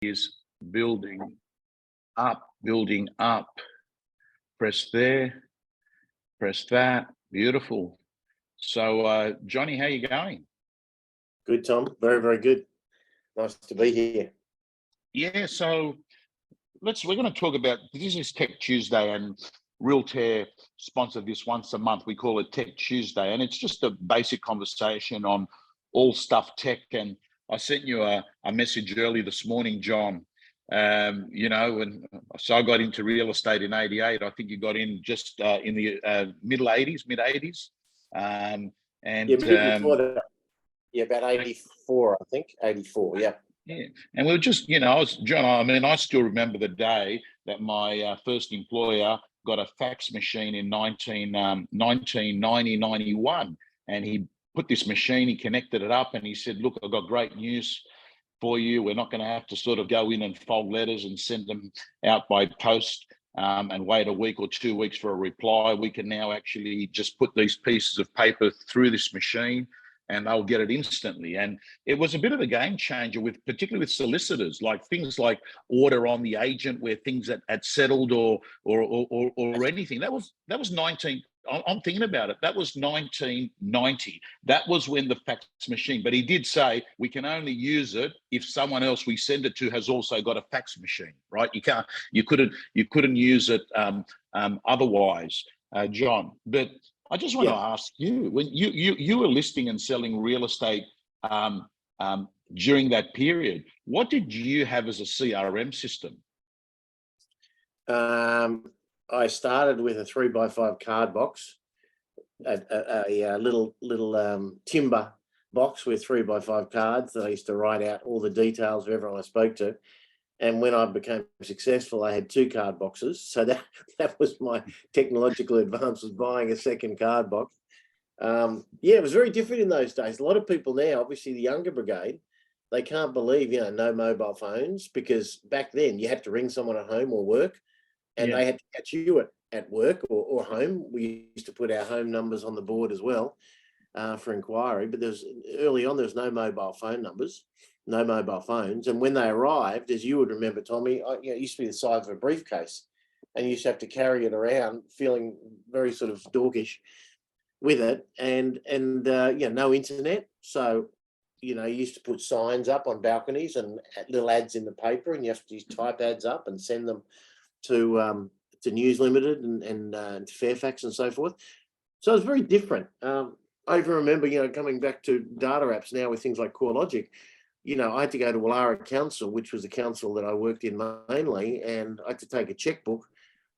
is building up. Press there, press that. Beautiful. So, Johnny, how you going? Good, Tom. Very, very good. Nice to be here. Yeah, so we're going to talk about, this is Tech Tuesday, and Realtor sponsor this once a month. We call it Tech Tuesday, and it's just a basic conversation on all stuff tech. And I sent you a message early this morning, John. And so I got into real estate in '88. I think you got in just in the mid '80s. Before that. Yeah, about 84, I think. 84, yeah. Yeah, and we were just, John, I still remember the day that my first employer got a fax machine in 1990, 91. And he put this machine, he connected it up, and he said, look, I've got great news for you. We're not going to have to sort of go in and fold letters and send them out by post and wait a week or 2 weeks for a reply. We can now actually just put these pieces of paper through this machine and they'll get it instantly. And it was a bit of a game changer, particularly with solicitors, like things like order on the agent where things had settled or anything. That was 19. I'm thinking about it. That was 1990. That was when the fax machine. But he did say we can only use it if someone else we send it to has also got a fax machine, right? You couldn't use it otherwise, John. But I just want to ask you, when you were listing and selling real estate during that period, what did you have as a CRM system? I started with a 3x5 card box, a little timber box with 3x5 cards that I used to write out all the details of everyone I spoke to. And when I became successful, I had 2 card boxes. So that was my technological advance, was buying a second card box. It was very different in those days. A lot of people now, obviously the younger brigade, they can't believe, no mobile phones, because back then you had to ring someone at home or work, and they had to catch you at work or home. We used to put our home numbers on the board as well for inquiry, but early on there was no mobile phone numbers. No mobile phones. And when they arrived, as you would remember, Tommy, it used to be the size of a briefcase, and you used to have to carry it around feeling very sort of dorkish with it. And no internet. So, you used to put signs up on balconies and little ads in the paper, and you have to type ads up and send them to News Limited and to Fairfax and so forth. So it's very different. I even remember, coming back to data apps now with things like CoreLogic, I had to go to Wallara Council, which was the council that I worked in mainly, and I had to take a checkbook,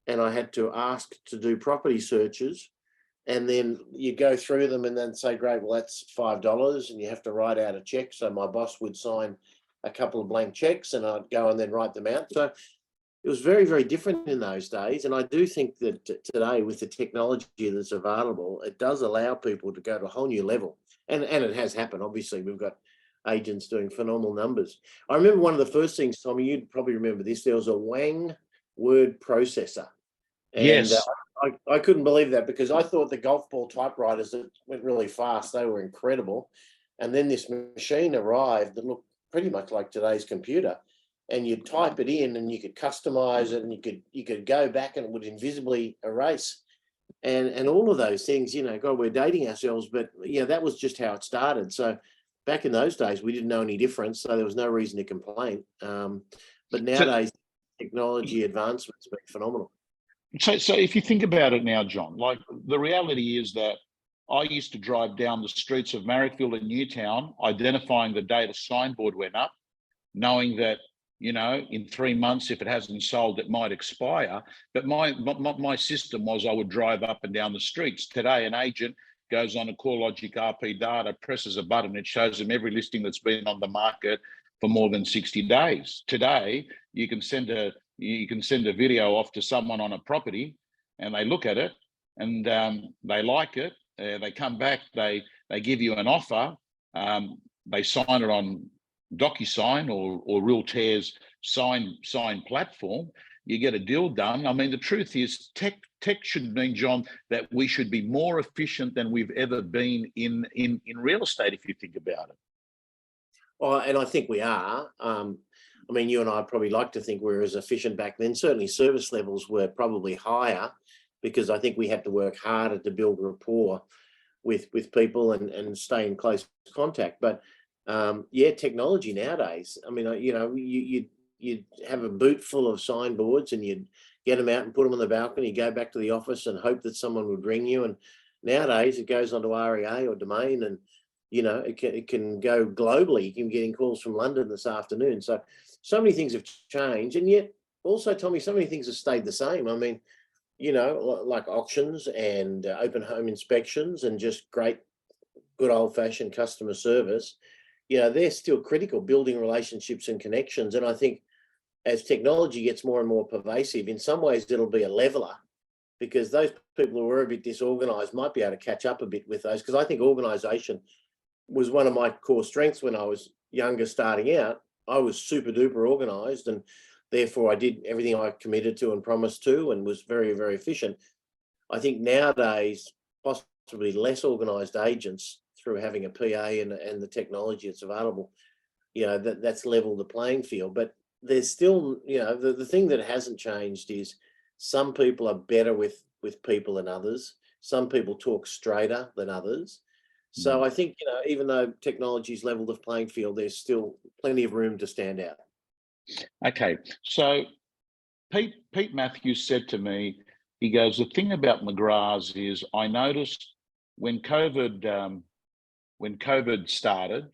and I had to ask to do property searches, and then you go through them and then say, great, well, that's $5, and you have to write out a check. So my boss would sign a couple of blank checks, and I'd go and then write them out. So it was very, very different in those days. And I do think that today, with the technology that's available, it does allow people to go to a whole new level. And it has happened. Obviously, we've got agents doing phenomenal numbers. I remember one of the first things, Tommy, you'd probably remember this, there was a Wang word processor. And yes. I couldn't believe that, because I thought the golf ball typewriters that went really fast, they were incredible. And then this machine arrived that looked pretty much like today's computer, and you'd type it in and you could customize it, and you could go back and it would invisibly erase. And all of those things, God, we're dating ourselves, but that was just how it started. So back in those days, we didn't know any difference, so there was no reason to complain. But nowadays, technology advancements have been phenomenal. So if you think about it now, John, like the reality is that I used to drive down the streets of Marrickville and Newtown, identifying the date a signboard went up, knowing that, in 3 months, if it hasn't sold, it might expire. But my system was I would drive up and down the streets. Today, an agent goes on a CoreLogic RP data, presses a button, it shows them every listing that's been on the market for more than 60 days. Today, you can send a video off to someone on a property, and they look at it, and they like it. They come back, they give you an offer. They sign it on DocuSign or Realtor's sign platform. You get a deal done. I mean, the truth is, tech should mean, John, that we should be more efficient than we've ever been in real estate, if you think about it. Well, and I think we are. I mean, you and I probably like to think we were as efficient back then. Certainly service levels were probably higher because I think we had to work harder to build rapport with people and stay in close contact. But yeah, technology nowadays, I mean, you'd have a boot full of signboards and you'd get them out and put them on the balcony, go back to the office and hope that someone would ring you. And nowadays it goes onto REA or Domain, and it can go globally. You can be getting calls from London this afternoon. So many things have changed, and yet also, Tommy, so many things have stayed the same. I mean, like auctions and open home inspections and just great, good old fashioned customer service. They're still critical, building relationships and connections. And I think as technology gets more and more pervasive, in some ways it'll be a leveler, because those people who are a bit disorganized might be able to catch up a bit with those. Because I think organization was one of my core strengths when I was younger, starting out. I was super duper organized, and therefore I did everything I committed to and promised to, and was very, very efficient. I think nowadays, possibly less organized agents, through having a PA and the technology that's available, that's leveled the playing field. But there's still, the thing that hasn't changed is some people are better with people than others. Some people talk straighter than others. So I think, even though technology's leveled the playing field, there's still plenty of room to stand out. Okay, so Pete Matthews said to me, he goes, the thing about McGrath's is I noticed when COVID started,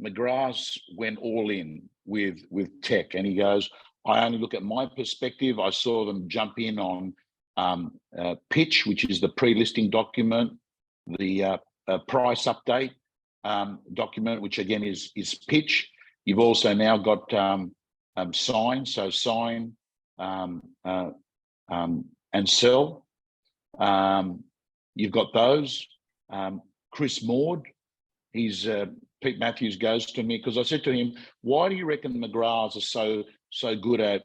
McGrath's went all in with tech, and he goes, I only look at my perspective. I saw them jump in on pitch, which is the pre-listing document, the price update document, which again is pitch. You've also now got sign, so sign and sell. You've got those. Chris Maud, he's Pete Matthews goes to me because I said to him, why do you reckon McGrath's are so good at,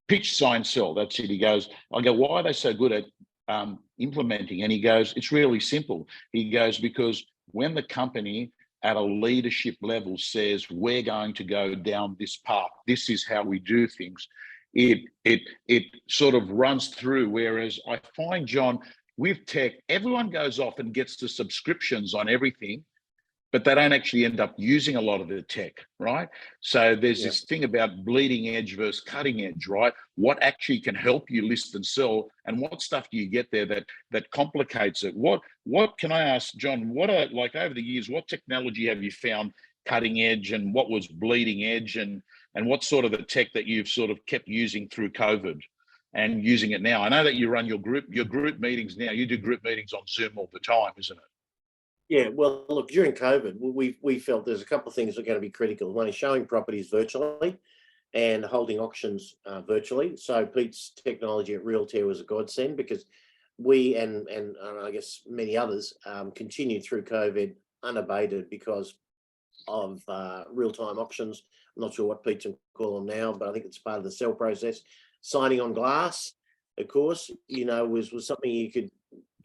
pitch, sign, sell? That's it. He goes, I go, why are they so good at implementing? And he goes, it's really simple. He goes, because when the company at a leadership level says, we're going to go down this path, this is how we do things, it sort of runs through. Whereas I find, John, with tech, everyone goes off and gets the subscriptions on everything, but they don't actually end up using a lot of the tech, right? So there's this thing about bleeding edge versus cutting edge, right? What actually can help you list and sell, and what stuff do you get there that complicates it? What can I ask, John, what are, like, over the years, what technology have you found cutting edge, and what was bleeding edge, and what's sort of the tech that you've sort of kept using through COVID and using it now? I know that you run your group meetings now. You do group meetings on Zoom all the time, isn't it? Yeah, well, look, during COVID, we felt there's a couple of things that are going to be critical. One is showing properties virtually and holding auctions virtually. So Pete's technology at Realtor was a godsend, because we and I guess many others continued through COVID unabated because of real-time auctions. I'm not sure what Pete's call them now, but I think it's part of the sell process. Signing on glass, of course, was something you could.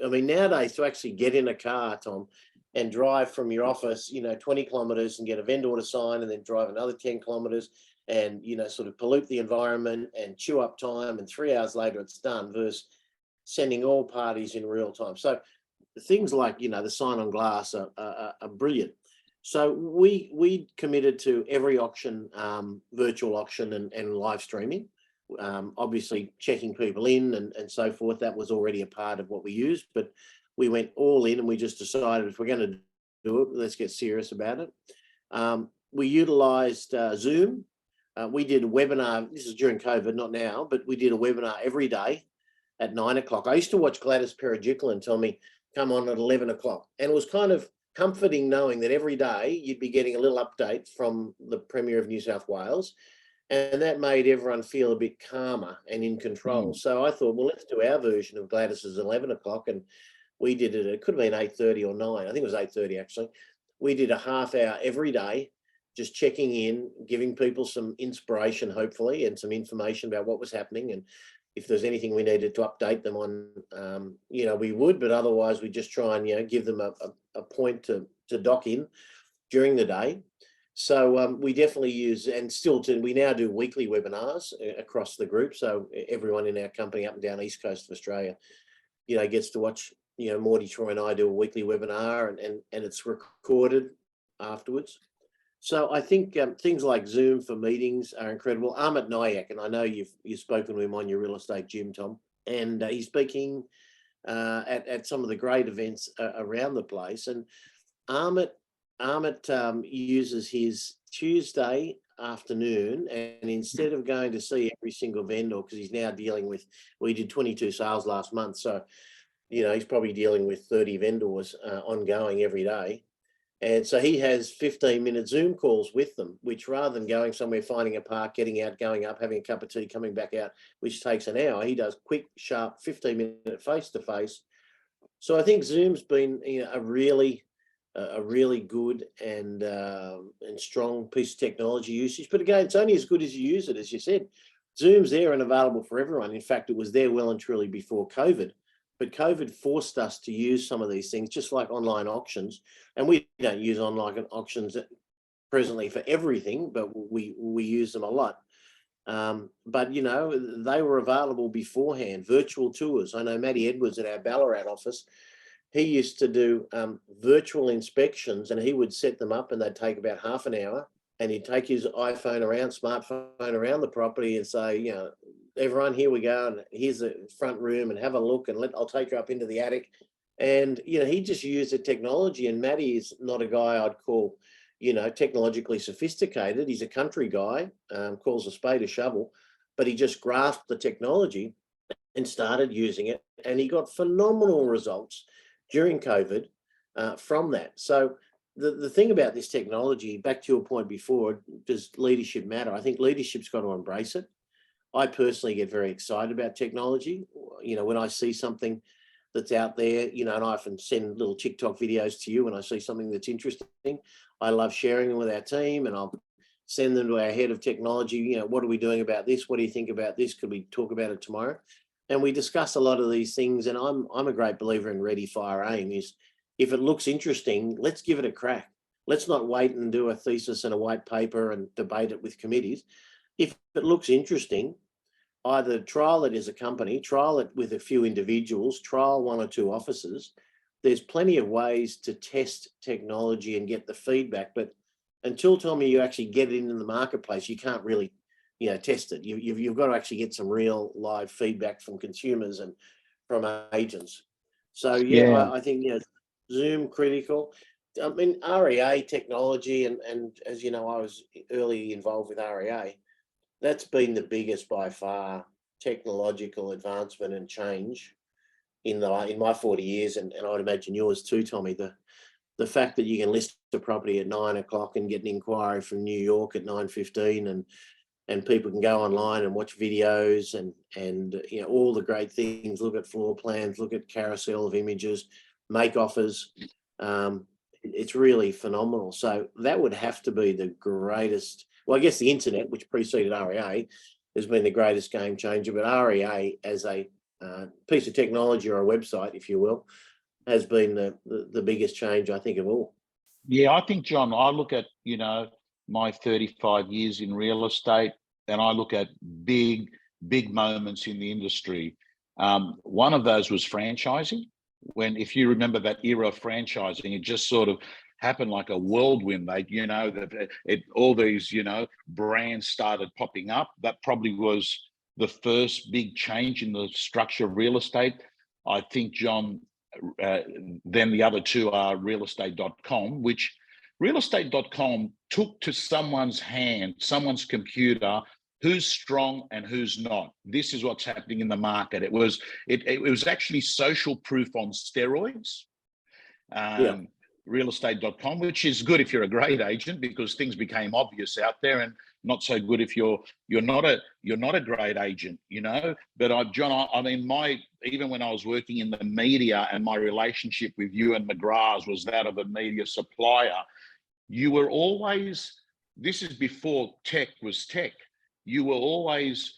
I mean, nowadays to actually get in a car, Tom, and drive from your office, 20 kilometres and get a vendor to sign, and then drive another 10 kilometres and, sort of pollute the environment and chew up time, and 3 hours later it's done, versus sending all parties in real time. So things like, the sign on glass are brilliant. So we committed to every auction, virtual auction and live streaming. Obviously checking people in and so forth, that was already a part of what we used, but we went all in, and we just decided, if we're going to do it, let's get serious about it. We utilized Zoom. We did a webinar. This is during COVID, not now, but we did a webinar every day at 9 o'clock. I used to watch Gladys Perigicklin tell me, come on at 11 o'clock. And it was kind of comforting knowing that every day you'd be getting a little update from the Premier of New South Wales. And that made everyone feel a bit calmer and in control. So I thought, well, let's do our version of Gladys's 11 o'clock. And we did it could have been 8:30 or 9. I think it was 8:30 actually. We did a half hour every day, just checking in, giving people some inspiration, hopefully, and some information about what was happening. And if there's anything we needed to update them on, we would, but otherwise we just try and, give them a point to dock in during the day. So we definitely use, and still we now do weekly webinars across the group. So everyone in our company up and down East Coast of Australia, gets to watch, Morty, Troy and I do a weekly webinar, and it's recorded afterwards. So I think things like Zoom for meetings are incredible. Amit Nayak, and I know you've spoken to him on your real estate gym, Tom, and he's speaking at some of the great events around the place. And Amit uses his Tuesday afternoon, and instead of going to see every single vendor, because he's now dealing with, we did 22 sales last month, so he's probably dealing with 30 vendors ongoing every day. And so he has 15-minute Zoom calls with them, which rather than going somewhere, finding a park, getting out, going up, having a cup of tea, coming back out, which takes an hour, he does quick, sharp, 15-minute face-to-face. So I think Zoom's been a really good and strong piece of technology usage. But again, it's only as good as you use it, as you said. Zoom's there and available for everyone. In fact, it was there well and truly before COVID. But COVID forced us to use some of these things, just like online auctions. And we don't use online auctions presently for everything, but we use them a lot. But they were available beforehand. Virtual tours. I know Matty Edwards at our Ballarat office, he used to do virtual inspections, and he would set them up, and they'd take about half an hour. And he'd take his smartphone around the property and say, everyone, here we go, and here's the front room, and have a look, and I'll take you up into the attic. And he just used the technology. And Matty is not a guy I'd call, technologically sophisticated. He's a country guy, calls a spade a shovel, but he just grasped the technology and started using it, and he got phenomenal results during COVID from that. So the thing about this technology, back to your point before, does leadership matter? I think leadership's got to embrace it. I personally get very excited about technology. When I see something that's out there, and I often send little TikTok videos to you when I see something that's interesting. I love sharing them with our team, and I'll send them to our head of technology. What are we doing about this? What do you think about this? Could we talk about it tomorrow? And we discuss a lot of these things. And I'm a great believer in ready, fire, aim. Is if it looks interesting, let's give it a crack. Let's not wait and do a thesis and a white paper and debate it with committees. If it looks interesting, either trial it as a company, trial it with a few individuals, trial one or two offices. There's plenty of ways to test technology and get the feedback. But until, Tommy, you actually get it into the marketplace, you can't really test it. You've got to actually get some real live feedback from consumers and from agents. So I think Zoom critical. I mean, REA technology, and as you know, I was early involved with REA. That's been the biggest by far technological advancement and change in my 40 years, and I'd imagine yours too, Tommy. The fact that you can list a property at 9 o'clock and get an inquiry from New York at 9:15, and people can go online and watch videos and all the great things, look at floor plans, look at carousel of images, make offers. It's really phenomenal. So that would have to be the greatest. Well, I guess the internet, which preceded REA, has been the greatest game changer. But REA as a piece of technology, or a website, if you will, has been the biggest change, I think, of all. Yeah, I think, John, I look at, my 35 years in real estate, and I look at big moments in the industry. One of those was franchising. When, if you remember that era of franchising, it just sort of happened like a whirlwind. All these, brands started popping up. That probably was the first big change in the structure of real estate. I think, John, then the other two are realestate.com, which realestate.com took to someone's hand, someone's computer, who's strong and who's not. This is what's happening in the market. It was actually social proof on steroids. Realestate.com, which is good if you're a great agent, because things became obvious out there, and not so good if you're not a great agent, But John, I mean, even when I was working in the media, and my relationship with you and McGrath was that of a media supplier, you were always, this is before tech was tech, you were always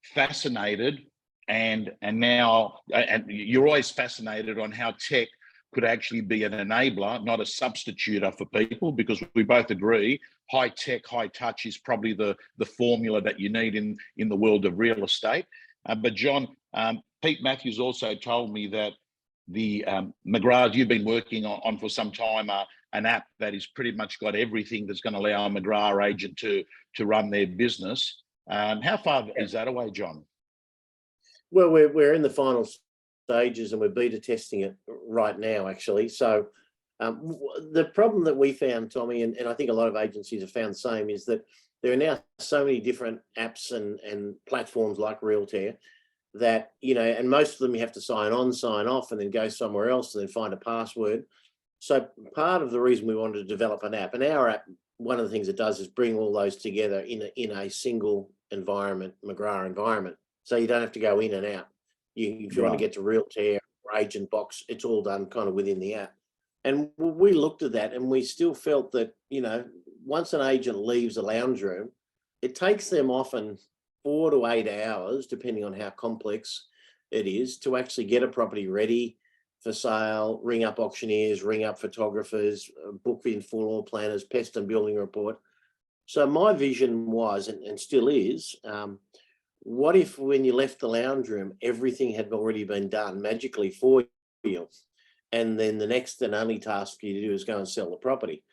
fascinated, and now you're always fascinated on how tech could actually be an enabler, not a substituter for people, because we both agree high tech, high touch is probably the formula that you need in the world of real estate. But John, Pete Matthews also told me that the McGrath you've been working on for some time, an app that is pretty much got everything that's going to allow a McGrath agent to run their business. How far is that away, John? Well, we're in the final stages and we're beta testing it right now, actually. So the problem that we found, Tommy, and I think a lot of agencies have found the same, is that there are now so many different apps and platforms like Realtor that, you know, and most of them you have to sign on, sign off, and then go somewhere else and then find a password. So part of the reason we wanted to develop an app, and our app, one of the things it does is bring all those together in a single environment, McGrath environment. So you don't have to go in and out. If you want to get to Realtor or Agent Box, it's all done kind of within the app. And we looked at that and we still felt that, you know, once an agent leaves a lounge room, it takes them often 4 to 8 hours, depending on how complex it is, to actually get a property ready for sale, ring up auctioneers, ring up photographers, book in floor planners, pest and building report. So my vision was, and still is, what if when you left the lounge room, everything had already been done magically for you, and then the next and only task for you to do is go and sell the property?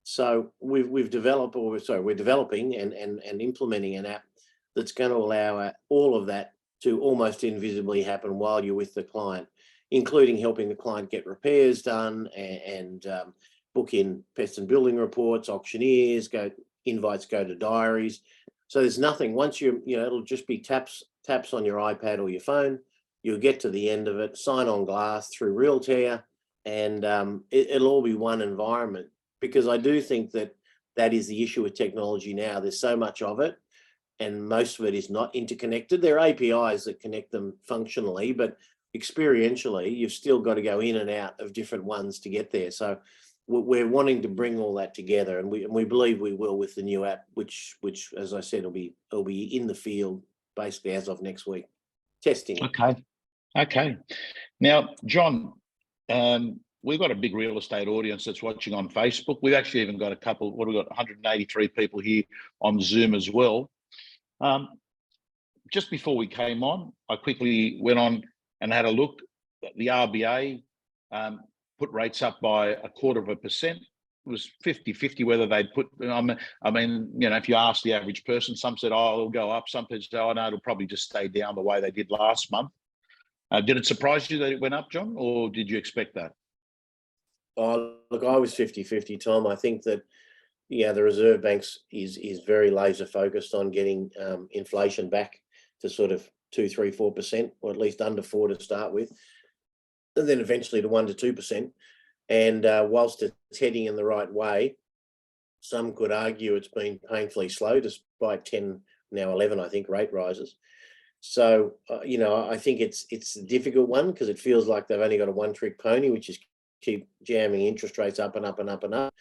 So we're developing and implementing an app that's going to allow all of that to almost invisibly happen while you're with the client, including helping the client get repairs done and book in pest and building reports, auctioneers, invites go to diaries. So there's nothing, once it'll just be taps on your iPad or your phone. You'll get to the end of it, sign on glass through Realtor, and it'll all be one environment. Because I do think that is the issue with technology now. There's so much of it, and most of it is not interconnected. There are APIs that connect them functionally, but experientially, you've still got to go in and out of different ones to get there. So we're wanting to bring all that together, and we believe we will with the new app, which as I said, it'll be in the field basically as of next week, testing. Okay. Now, John, we've got a big real estate audience that's watching on Facebook. We've actually even got we've got 183 people here on Zoom as well. Just before we came on, I quickly went on and had a look. The RBA put rates up by 0.25%. It was 50-50 whether they'd put, I mean, you know, if you ask the average person, some said, oh, it'll go up. Some people said, oh, no, it'll probably just stay down the way they did last month. Did it surprise you that it went up, John, or did you expect that? Oh, look, I was 50-50, Tom. I think that, yeah, the Reserve Banks is very laser focused on getting inflation back to sort of 2, 3, 4%, or at least under 4 to start with, and then eventually to 1 to 2%. And whilst it's heading in the right way, some could argue it's been painfully slow, despite 10, now 11, I think, rate rises. So, you know, I think it's a difficult one because it feels like they've only got a one-trick pony, which is keep jamming interest rates up and up and up and up.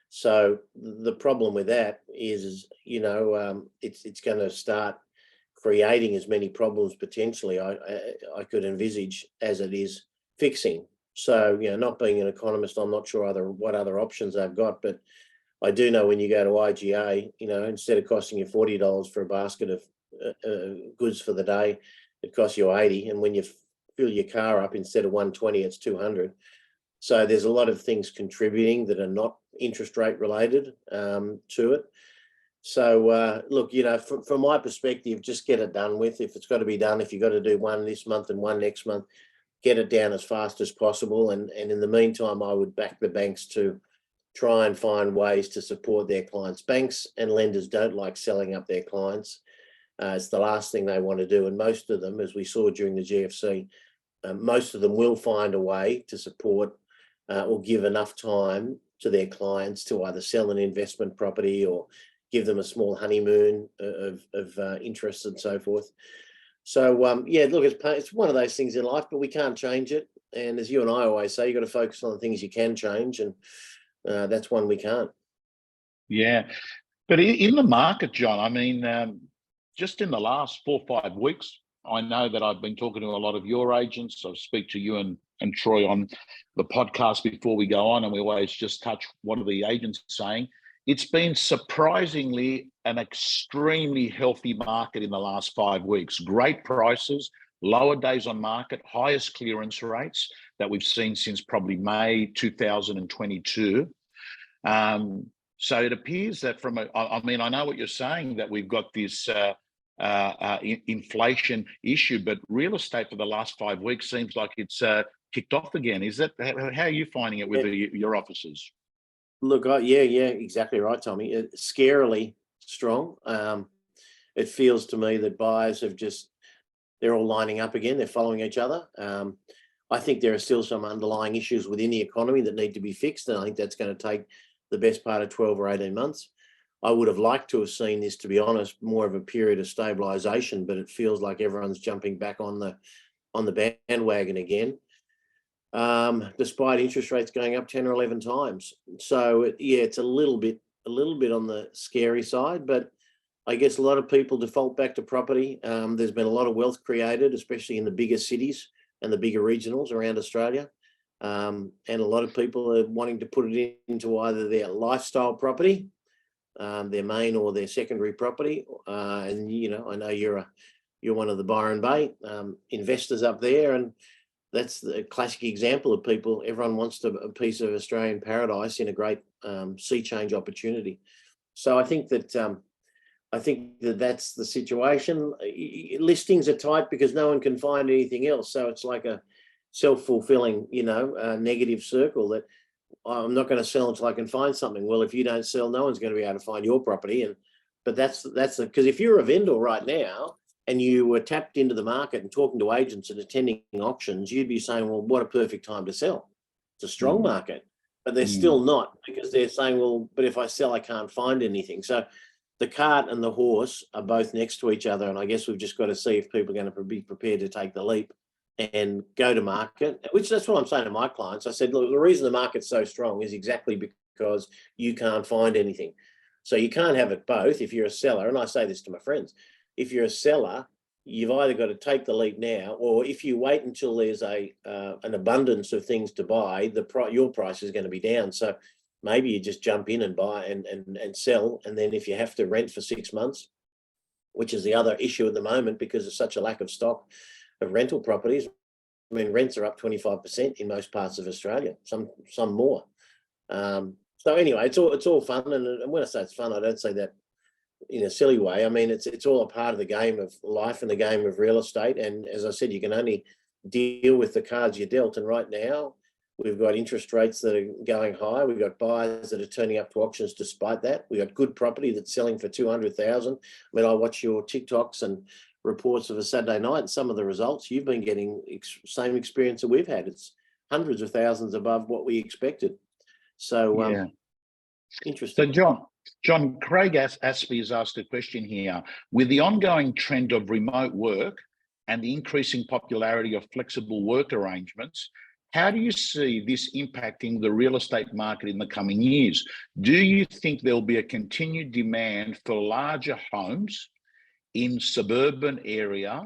So the problem with that is you know, it's going to start creating as many problems potentially I could envisage as it is fixing. So, you know, not being an economist, I'm not sure what other options they've got, but I do know when you go to IGA, you know, instead of costing you $40 for a basket of goods for the day, it costs you $80, and when you fill your car up, instead of $120, it's $200. So there's a lot of things contributing that are not interest rate related to it. So look, you know, from my perspective, just get it done with. If it's got to be done, if you've got to do one this month and one next month, get it down as fast as possible. And in the meantime, I would back the banks to try and find ways to support their clients. Banks and lenders don't like selling up their clients. It's the last thing they want to do. And most of them, as we saw during the GFC, most of them will find a way to support or give enough time to their clients to either sell an investment property or give them a small honeymoon of interest and so forth. So, yeah, look, it's one of those things in life, but we can't change it. And as you and I always say, you've got to focus on the things you can change, and that's one we can't. Yeah. But in the market, John, I mean, just in the last 4 or 5 weeks, I know that I've been talking to a lot of your agents. I speak to you and and Troy on the podcast before we go on, and we always just touch what are the agents saying. It's been surprisingly an extremely healthy market in the last 5 weeks. Great prices, lower days on market, highest clearance rates that we've seen since probably May 2022. So it appears that I know what you're saying, that we've got this inflation issue, but real estate for the last 5 weeks seems like it's kicked off again. Is that how are you finding it with your offices? Look, yeah, exactly right, Tommy. It's scarily strong. It feels to me that buyers they're all lining up again. They're following each other. I think there are still some underlying issues within the economy that need to be fixed, and I think that's going to take the best part of 12 or 18 months. I would have liked to have seen this, to be honest, more of a period of stabilisation, but it feels like everyone's jumping back on the bandwagon again, despite interest rates going up 10 or 11 times. So it's a little bit on the scary side, but I guess a lot of people default back to property. There's been a lot of wealth created, especially in the bigger cities and the bigger regionals around Australia. And a lot of people are wanting to put it into either their lifestyle property, their main or their secondary property. And, I know you're one of the Byron Bay investors up there, and that's the classic example of people. Everyone wants a piece of Australian paradise in a great sea change opportunity. So I think that that's the situation. Listings are tight because no one can find anything else. So it's like a self-fulfilling, negative circle that I'm not going to sell until I can find something. Well, if you don't sell, no one's going to be able to find your property. But that's because if you're a vendor right now and you were tapped into the market and talking to agents and attending auctions, you'd be saying, well, what a perfect time to sell. It's a strong market, but they're still not, because they're saying, well, but if I sell, I can't find anything. So the cart and the horse are both next to each other. And I guess we've just got to see if people are going to be prepared to take the leap and go to market, which that's what I'm saying to my clients. I said, look, the reason the market's so strong is exactly because you can't find anything. So you can't have it both if you're a seller. And I say this to my friends, if you're a seller, you've either got to take the leap now, or if you wait until there's an abundance of things to buy, your price is going to be down. So maybe you just jump in and buy and sell. And then if you have to rent for 6 months, which is the other issue at the moment because there's such a lack of stock of rental properties. I mean, rents are up 25% in most parts of Australia, some more. So anyway, it's all fun. And when I say it's fun, I don't say that in a silly way. I mean, it's all a part of the game of life and the game of real estate. And as I said, you can only deal with the cards you're dealt. And right now, we've got interest rates that are going high. We've got buyers that are turning up to auctions despite that. We've got good property that's selling for 200,000. I mean, I watch your TikToks and reports of a Saturday night, and some of the results you've been getting, same experience that we've had. It's hundreds of thousands above what we expected. So, interesting. So, John, Craig Aspie has asked a question here. With the ongoing trend of remote work and the increasing popularity of flexible work arrangements, how do you see this impacting the real estate market in the coming years? Do you think there'll be a continued demand for larger homes in suburban area,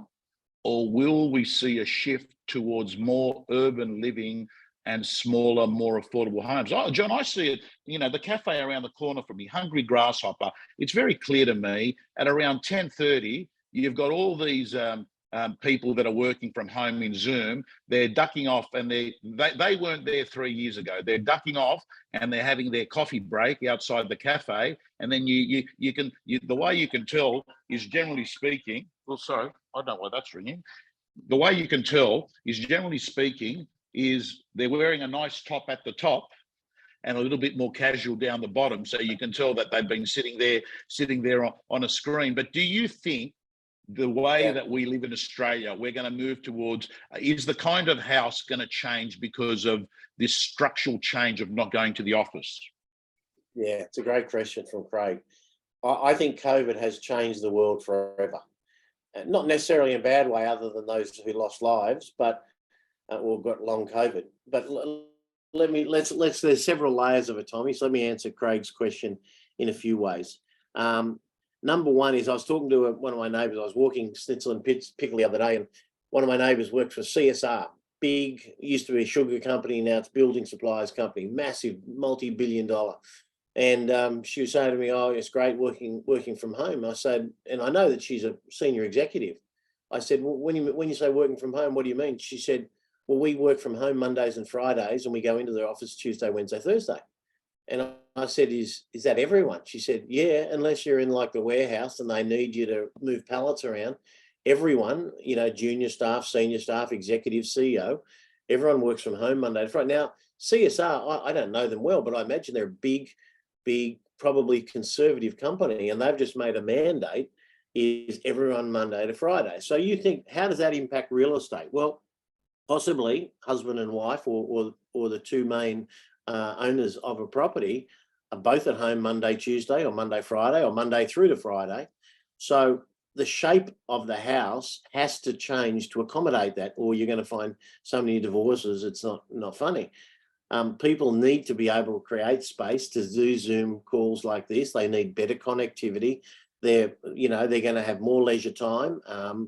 or will we see a shift towards more urban living and smaller, more affordable homes? Oh, John, I see it, the cafe around the corner from me, Hungry Grasshopper. It's very clear to me at around 10:30, you've got all these people that are working from home in Zoom. They're ducking off, and they weren't there 3 years ago. They're ducking off and they're having their coffee break outside the cafe. And then the way you can tell is, generally speaking, well, sorry, I don't know why that's ringing. The way you can tell is, generally speaking, is they're wearing a nice top at the top and a little bit more casual down the bottom. So you can tell that they've been sitting there on a screen. But do you think the way that we live in Australia, we're going to move towards, is the kind of house going to change because of this structural change of not going to the office? Yeah, it's a great question from Craig. I think COVID has changed the world forever. Not necessarily in a bad way, other than those who lost lives, but or got long COVID. But there's several layers of it, Tommy. So let me answer Craig's question in a few ways. Number one is, I was talking to one of my neighbours. I was walking Schnitzel and Pickle the other day, and one of my neighbours worked for CSR. big, used to be a sugar company, now it's building supplies company, massive, multi-billion-dollar. And she was saying to me, "Oh, it's great working from home." I said, and I know that she's a senior executive. I said, "Well, when you say working from home, what do you mean?" She said, "Well, we work from home Mondays and Fridays, and we go into the office Tuesday, Wednesday, Thursday." And I said, "Is that everyone?" She said, "Yeah, unless you're in like the warehouse and they need you to move pallets around. Everyone, junior staff, senior staff, executive, CEO, everyone works from home Monday to Friday." Now, CSR, I don't know them well, but I imagine they're a big, probably conservative company, and they've just made a mandate is everyone Monday to Friday. So you think, how does that impact real estate? Well, possibly husband and wife or the two main owners of a property are both at home Monday, Tuesday, or Monday, Friday, or Monday through to Friday. So the shape of the house has to change to accommodate that, or you're going to find so many divorces. It's not funny. People need to be able to create space to do Zoom calls like this. They need better connectivity. They're going to have more leisure time,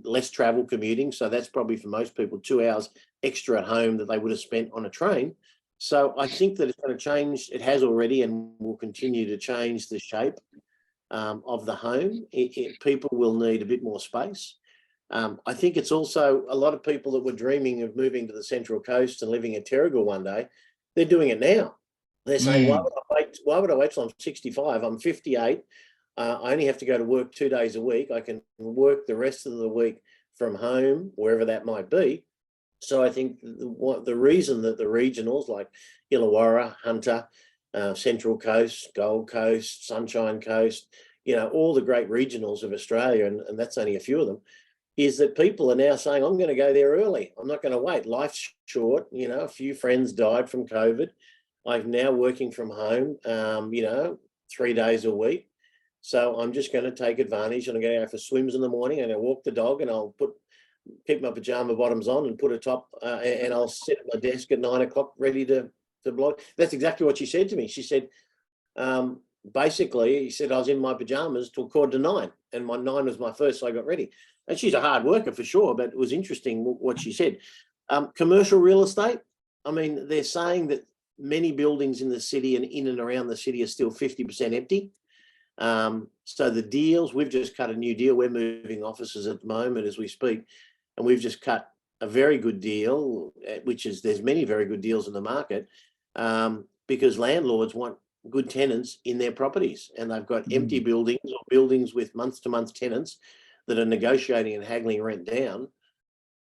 less travel commuting. So that's probably for most people 2 hours extra at home that they would have spent on a train. So I think that it's going to change. It has already and will continue to change the shape of the home. People will need a bit more space. I think it's also a lot of people that were dreaming of moving to the Central Coast and living at Terrigal one day. They're doing it now. They're saying, why would I wait till I'm 65? I'm 58. I only have to go to work 2 days a week. I can work the rest of the week from home, wherever that might be. So I think the reason that the regionals like Illawarra, Hunter, Central Coast, Gold Coast, Sunshine Coast, all the great regionals of Australia, and that's only a few of them, is that people are now saying, I'm going to go there early. I'm not going to wait. Life's short. A few friends died from COVID. I'm now working from home, 3 days a week. So I'm just going to take advantage, and I'm going to go for swims in the morning, and I'll walk the dog, and I'll keep my pajama bottoms on and put a top, and I'll sit at my desk at 9 o'clock ready to blog. That's exactly what she said to me. She said, basically, he said, I was in my pajamas till 8:45, and my 9 was my first, so I got ready. And she's a hard worker for sure, but it was interesting what she said. Commercial real estate, I mean, they're saying that many buildings in the city and in and around the city are still 50% empty. So the deals, we've just cut a new deal. We're moving offices at the moment as we speak, and we've just cut a very good deal, there's many very good deals in the market, because landlords want good tenants in their properties, and they've got empty buildings or buildings with month-to-month tenants that are negotiating and haggling rent down.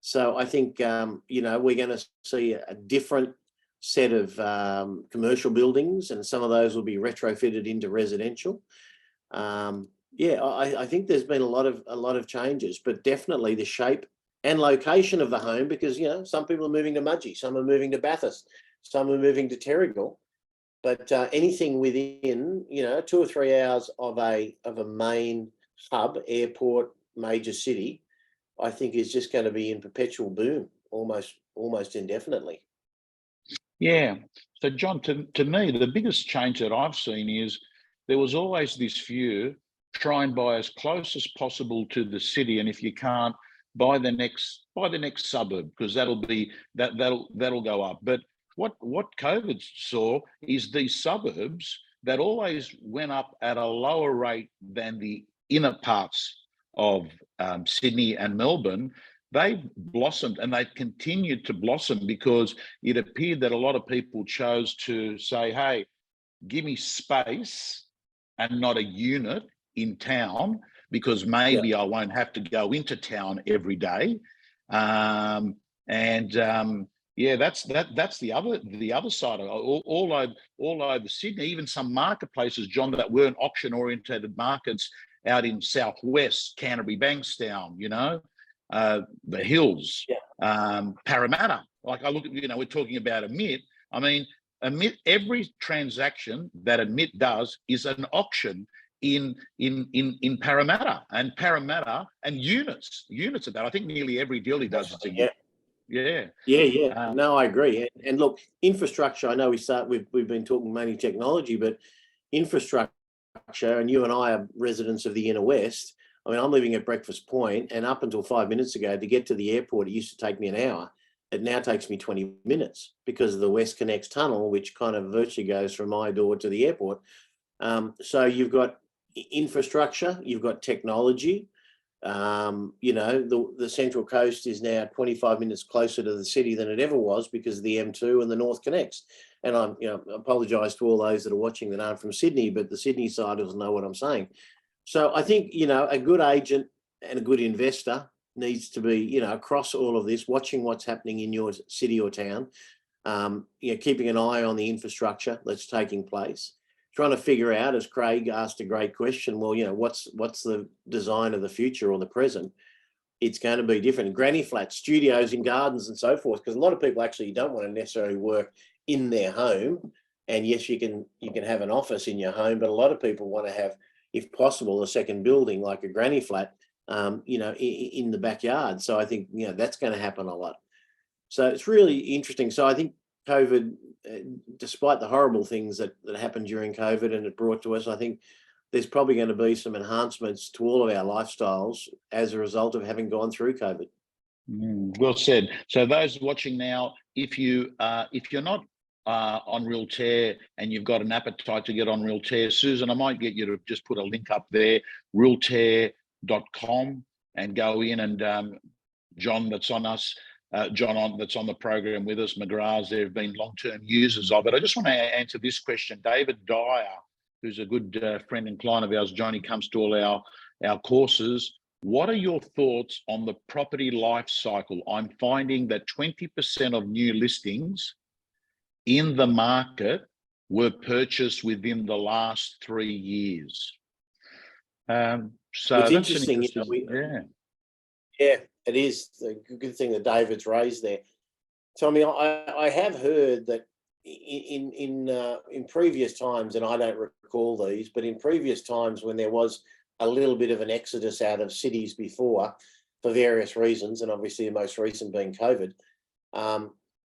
So I think, we're going to see a different set of commercial buildings, and some of those will be retrofitted into residential. I think there's been a lot of changes, but definitely the shape and location of the home, because some people are moving to Mudgee, some are moving to Bathurst, some are moving to Terrigal, but anything within 2 or 3 hours of a main hub, airport, major city, I think is just going to be in perpetual boom, almost indefinitely. Yeah. So, John, to me, the biggest change that I've seen is there was always this view, try and buy as close as possible to the city, and if you can't, buy the next suburb, because that'll go up. But what COVID saw is these suburbs that always went up at a lower rate than the inner parts of Sydney and Melbourne. They blossomed, and they've continued to blossom, because it appeared that a lot of people chose to say, hey, give me space and not a unit in town, because maybe I won't have to go into town every day. That's the other side of it. All over Sydney, even some marketplaces, John, that weren't auction oriented markets out in Southwest, Canterbury, Bankstown, the Hills, Parramatta. Like I look at, we're talking about Amit. I mean, Amit, every transaction that Amit does is an auction in Parramatta, and units of that. I think nearly every deal he does is a unit. Yeah. No, I agree. And look, infrastructure, I know we've been talking mainly technology, but infrastructure, and you and I are residents of the inner west. I mean, I'm living at Breakfast Point, and up until 5 minutes ago, to get to the airport, it used to take me an hour. it now takes me 20 minutes because of the West Connects tunnel, which kind of virtually goes from my door to the airport. So you've got infrastructure, you've got technology. You know, the Central Coast is now 25 minutes closer to the city than it ever was because of the M2 and the North Connects. And I'm, you know, apologise to all those that are watching that aren't from Sydney, but the Sydney side doesn't know what I'm saying. So I think, you know, a good agent and a good investor needs to be, you know, across all of this, watching what's happening in your city or town, you know, keeping an eye on the infrastructure that's taking place, trying to figure out, as Craig asked a great question, well, you know, what's the design of the future or the present? It's going to be different. Granny flats, studios in gardens and so forth, because a lot of people actually don't want to necessarily work in their home. And yes, you can have an office in your home, but a lot of people want to have, if possible, a second building like a granny flat, you know, in the backyard. So I think, you know, that's going to happen a lot. So it's really interesting. So I think COVID, despite the horrible things that happened during COVID and it brought to us, I think there's probably going to be some enhancements to all of our lifestyles as a result of having gone through COVID. Well said. So those watching now, if you're not on Realtor and you've got an appetite to get on Realtor, Susan, I might get you to just put a link up there, realtor.com, and go in, and John that's on us, that's on the program with us, McGrath, there have been long-term users of it. I just want to answer this question. David Dyer, who's a good friend and client of ours, Johnny comes to all our courses. What are your thoughts on the property life cycle? I'm finding that 20% of new listings in the market were purchased within the last 3 years. So it's that's interesting. You know, yeah, it is a good thing that David's raised there. Tommy, I have heard that in previous times, and I don't recall these, but in previous times when there was a little bit of an exodus out of cities before, for various reasons, and obviously the most recent being COVID,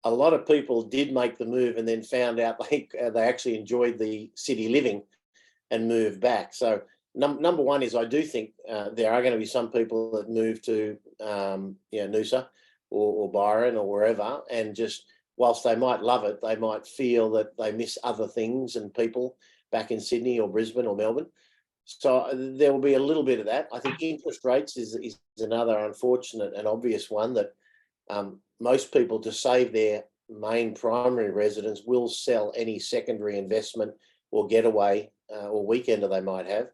a lot of people did make the move and then found out they actually enjoyed the city living and moved back. So number one is I do think there are going to be some people that move to you know, Noosa or Byron or wherever, and just whilst they might love it, they might feel that they miss other things and people back in Sydney or Brisbane or Melbourne. So there will be a little bit of that. I think interest rates is another unfortunate and obvious one that most people, to save their main primary residence, will sell any secondary investment or getaway or weekender they might have.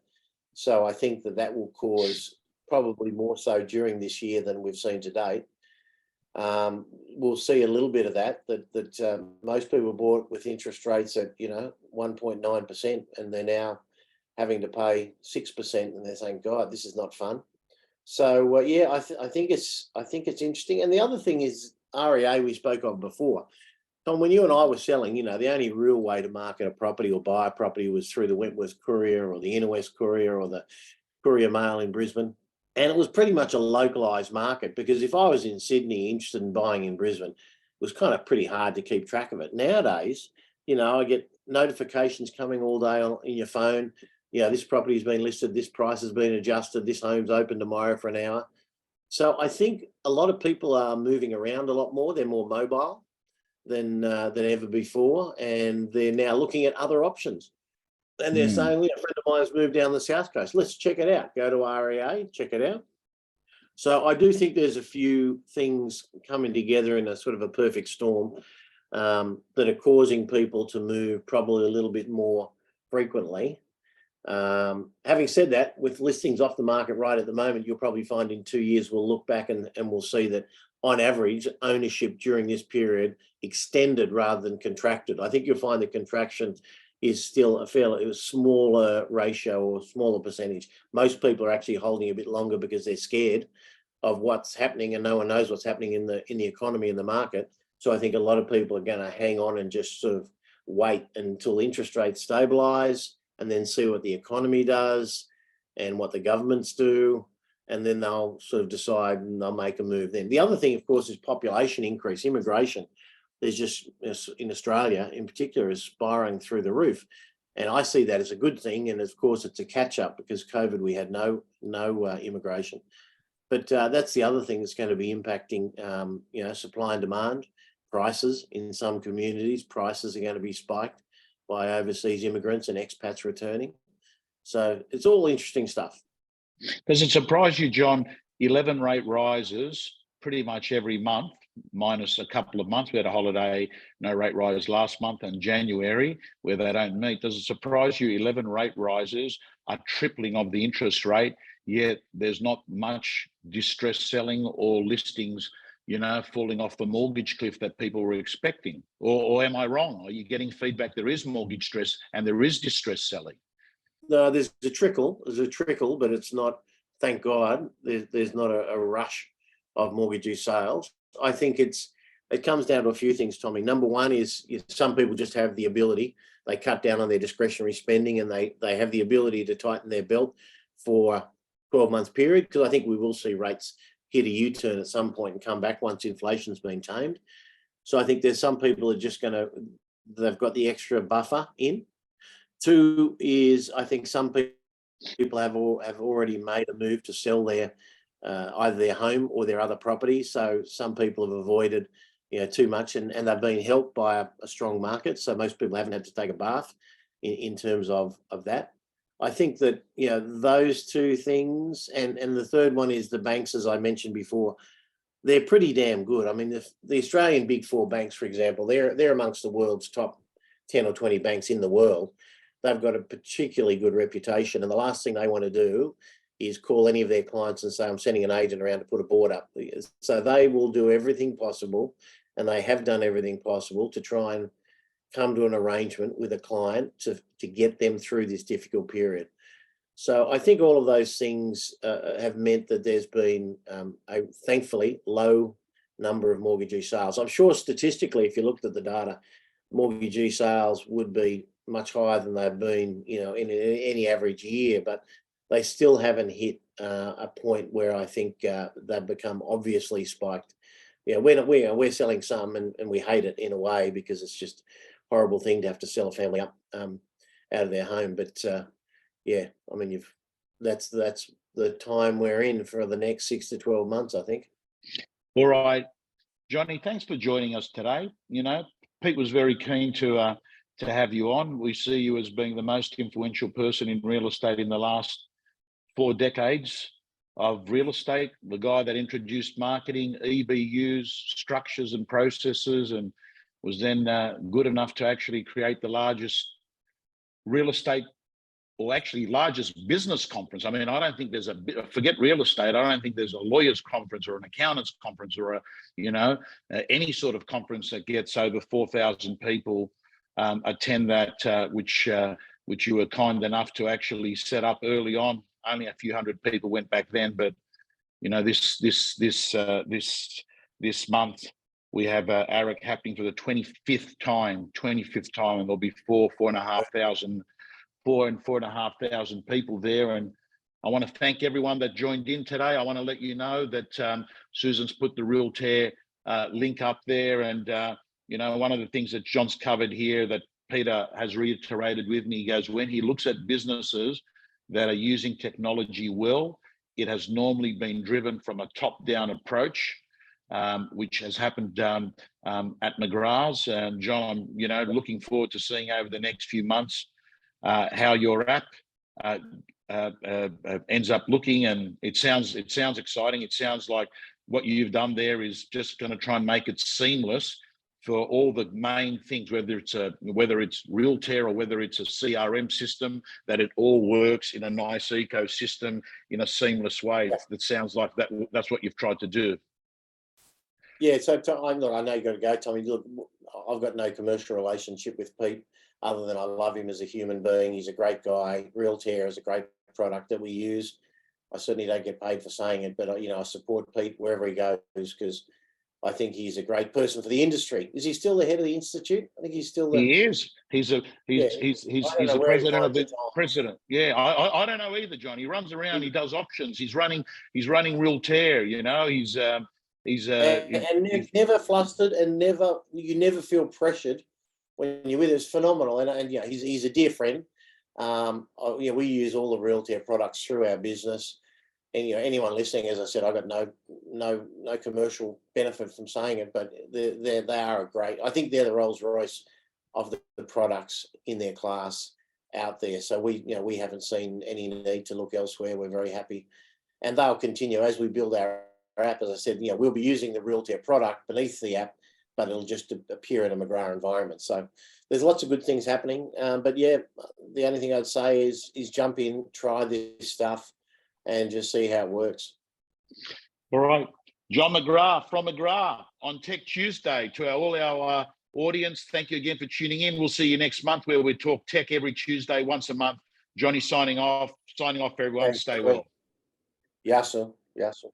So I think that will cause, probably more so during this year than we've seen to date. We'll see a little bit of that most people bought with interest rates at, you know, 1.9%, and they're now having to pay 6%, and they're saying, God, this is not fun. So yeah, I think it's interesting. And the other thing is REA, we spoke of before. Tom, when you and I were selling, you know, the only real way to market a property or buy a property was through the Wentworth Courier or the Inner West Courier or the Courier Mail in Brisbane. And it was pretty much a localised market, because if I was in Sydney interested in buying in Brisbane, it was kind of pretty hard to keep track of it. Nowadays, you know, I get notifications coming all day in your phone. You know, this property has been listed, this price has been adjusted, this home's open tomorrow for an hour. So I think a lot of people are moving around a lot more. They're more mobile than ever before, and they're now looking at other options. And they're saying, a friend of mine's moved down the South Coast. Let's check it out. Go to REA, check it out. So I do think there's a few things coming together in a sort of a perfect storm that are causing people to move probably a little bit more frequently. Having said that, with listings off the market right at the moment, you'll probably find in 2 years we'll look back and we'll see that on average ownership during this period extended rather than contracted. I think you'll find the contraction is still a fairly smaller ratio or smaller percentage. Most people are actually holding a bit longer because they're scared of what's happening, and no one knows what's happening in the economy and the market. So I think a lot of people are going to hang on and just sort of wait until interest rates stabilise, and then see what the economy does and what the governments do, and then they'll sort of decide and they'll make a move then. The other thing, of course, is population increase, immigration. There's just, in Australia in particular, is spiraling through the roof. And I see that as a good thing. And of course, it's a catch up, because COVID, we had no immigration. But that's the other thing that's going to be impacting, supply and demand, prices in some communities. Prices are going to be spiked by overseas immigrants and expats returning. So it's all interesting stuff. Does it surprise you, John, 11 rate rises pretty much every month, minus a couple of months? We had a holiday, no rate rise last month and January, where they don't meet. Does it surprise you 11 rate rises, a tripling of the interest rate, yet there's not much distress selling or listings, falling off the mortgage cliff that people were expecting? Or am I wrong? Are you getting feedback there is mortgage stress and there is distress selling? No, there's a trickle, but it's not, thank God, there's not a rush of mortgagee sales. I think it comes down to a few things, Tommy. Number one is some people just have the ability, they cut down on their discretionary spending and they have the ability to tighten their belt for 12-month period, because I think we will see rates hit a U-turn at some point and come back once inflation's been tamed. So I think there's some people are just they've got the extra buffer in. Two is, I think some people have already made a move to sell their either their home or their other property. So some people have avoided too much, and they've been helped by a strong market. So most people haven't had to take a bath in terms of that. I think that those two things, and the third one is the banks, as I mentioned before, they're pretty damn good. I mean, the Australian Big Four banks, for example, they're amongst the world's top 10 or 20 banks in the world. They've got a particularly good reputation, and the last thing they want to do is call any of their clients and say, I'm sending an agent around to put a board up. So they will do everything possible, and they have done everything possible to try and come to an arrangement with a client to get them through this difficult period. So I think all of those things have meant that there's been a thankfully low number of mortgagee sales. I'm sure statistically, if you looked at the data, mortgagee sales would be much higher than they've been, in any average year, but they still haven't hit a point where I think they've become obviously spiked. We're selling some, and we hate it in a way, because it's just a horrible thing to have to sell a family up out of their home. But I mean, that's the time we're in for the next 6 to 12 months, I think. All right, Johnny, thanks for joining us today. Pete was very keen to have you on. We see you as being the most influential person in real estate in the last 4 decades of real estate, the guy that introduced marketing, EBUs, structures and processes, and was then good enough to actually create the largest real estate, or actually largest business conference. I mean, I don't think there's forget real estate, I don't think there's a lawyer's conference or an accountant's conference or any sort of conference that gets over 4,000 people attend that, which you were kind enough to actually set up early on. Only a few hundred people went back then, but this month we have ARIC happening for the 25th time, and there'll be 4,500 people there. And I want to thank everyone that joined in today. I want to let you know that Susan's put the Realtor link up there, and one of the things that John's covered here that Peter has reiterated with me, he goes, when he looks at businesses that are using technology well, it has normally been driven from a top-down approach, which has happened at McGrath's. And John, I'm looking forward to seeing over the next few months how your app ends up looking, and it sounds exciting. It sounds like what you've done there is just going to try and make it seamless for all the main things, whether it's Realtor or whether it's a CRM system, that it all works in a nice ecosystem in a seamless way. That sounds like that's what you've tried to do. Yeah, so I know you've got to go, Tommy. Look, I've got no commercial relationship with Pete other than I love him as a human being. He's a great guy. Realtor is a great product that we use. I certainly don't get paid for saying it, but I support Pete wherever he goes, because I think he's a great person for the industry. Is he still the head of the institute? I think he's still there. He is. He's the president of the president. Yeah, I don't know either, John. He runs around. He does options. He's running Realtor. He's never flustered, and you never feel pressured when you're with him. It's phenomenal, and he's a dear friend. We use all the Realtor products through our business. anyone listening, as I said, I got no commercial benefit from saying it, but they are a great. I think they're the Rolls Royce of the products in their class out there. So we haven't seen any need to look elsewhere. We're very happy, and they'll continue as we build our app. As I said, we'll be using the Realtor product beneath the app, but it'll just appear in a McGrath environment. So there's lots of good things happening. But yeah, the only thing I'd say is jump in, try this stuff, and just see how it works. All right. John McGrath from McGrath on Tech Tuesday. To all our audience, thank you again for tuning in. We'll see you next month where we talk tech every Tuesday, once a month. Johnny signing off for everyone. Thanks, Stay well. Yes, sir. Yes, sir.